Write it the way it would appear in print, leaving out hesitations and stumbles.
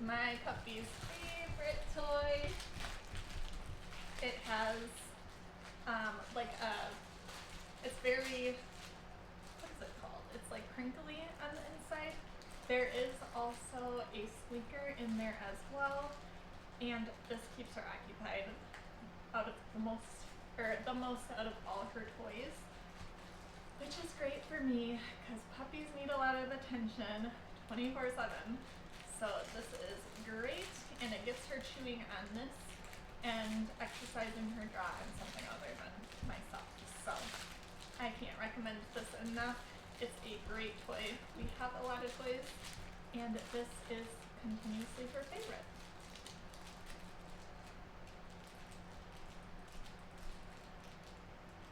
my puppy's favorite toy. It has it's very, what is it called? It's like crinkly on the inside. There is also a squeaker in there as well, and this keeps her occupied out of the most out of all her toys, which is great for me because puppies need a lot of attention 24/7. So this is great, and it gets her chewing on this and exercising her jaw and something other than myself. So I can't recommend this enough. It's a great toy. We have a lot of toys, and this is continuously her favorite.